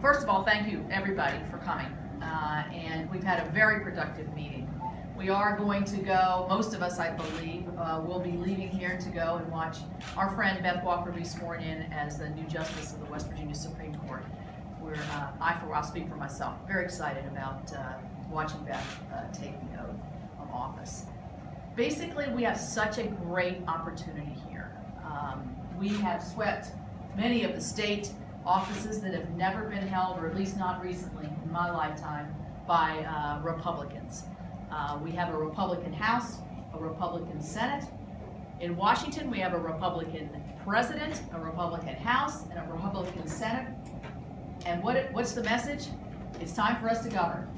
First of all, thank you everybody for coming, and we've had a very productive meeting. We are going to go, most of us I believe, will be leaving here to go and watch our friend Beth Walker be sworn in as the new Justice of the West Virginia Supreme Court. I'll speak for myself, very excited about watching Beth take the oath of office. Basically, we have such a great opportunity here. We have swept many of the state offices that have never been held, or at least not recently in my lifetime, by Republicans. We have a Republican House, a Republican Senate. In Washington, we have a Republican President, a Republican House, and a Republican Senate. And what's the message? It's time for us to govern.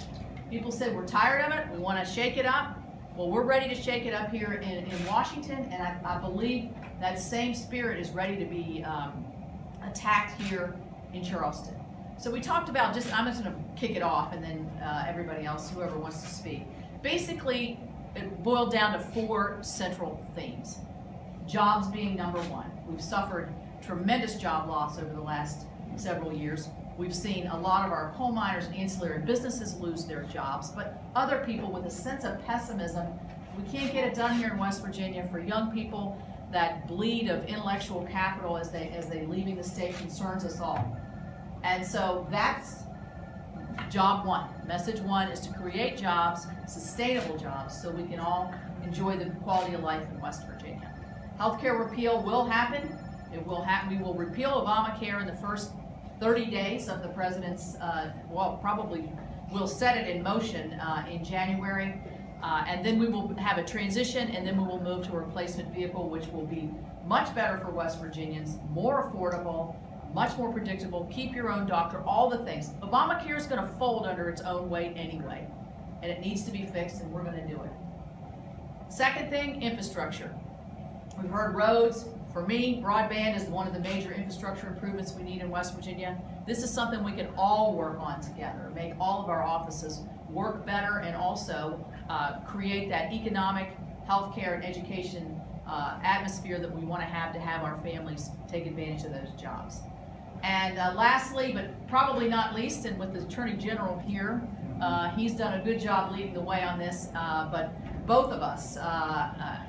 People said we're tired of it, we want to shake it up. Well, we're ready to shake it up here in Washington, and I believe that same spirit is ready to be attacked here in Charleston. So we talked about, I'm just going to kick it off, and then everybody else, whoever wants to speak. Basically, it boiled down to 4 central themes. Jobs being number one. We've suffered tremendous job loss over the last several years. We've seen a lot of our coal miners and ancillary businesses lose their jobs, but other people with a sense of pessimism, we can't get it done here in West Virginia. For young people, that bleed of intellectual capital as they leaving the state concerns us all. And so that's job one. Message one is to create jobs, sustainable jobs, so we can all enjoy the quality of life in West Virginia. Healthcare repeal will happen. We will repeal Obamacare in the first 30 days of the president's, probably we'll set it in motion in January. And then we will have a transition, and then we will move to a replacement vehicle, which will be much better for West Virginians, more affordable, much more predictable, keep your own doctor, all the things. Obamacare is going to fold under its own weight anyway, and it needs to be fixed, and we're going to do it. Second thing, infrastructure. We've heard roads. For me, broadband is one of the major infrastructure improvements we need in West Virginia. This is something we can all work on together, make all of our offices work better, and also create that economic, healthcare, and education atmosphere that we want to have our families take advantage of those jobs. And lastly, but probably not least, and with the Attorney General here, he's done a good job leading the way on this, but both of us,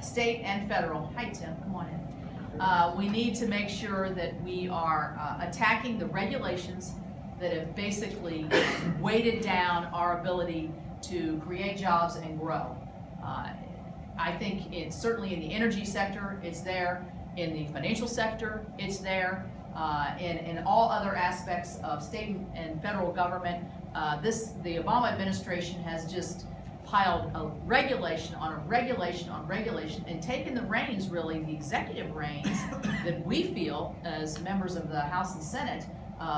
state and federal, hi Tim, come on in. We need to make sure that we are attacking the regulations that have basically weighted down our ability to create jobs and grow. I think it's certainly in the energy sector, it's there. In the financial sector, it's there. In all other aspects of state and federal government, the Obama administration has just piled a regulation on a regulation on regulation and taken the reins, really, the executive reins that we feel as members of the House and Senate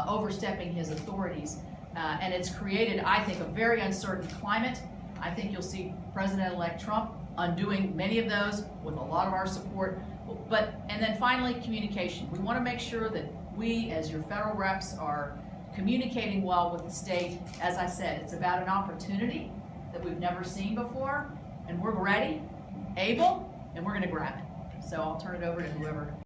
overstepping his authorities. And it's created, I think, a very uncertain climate. I think you'll see President-elect Trump undoing many of those with a lot of our support. And then finally, communication. We want to make sure that we, as your federal reps, are communicating well with the state. As I said, it's about an opportunity that we've never seen before, and we're ready, able, and we're going to grab it. So I'll turn it over to whoever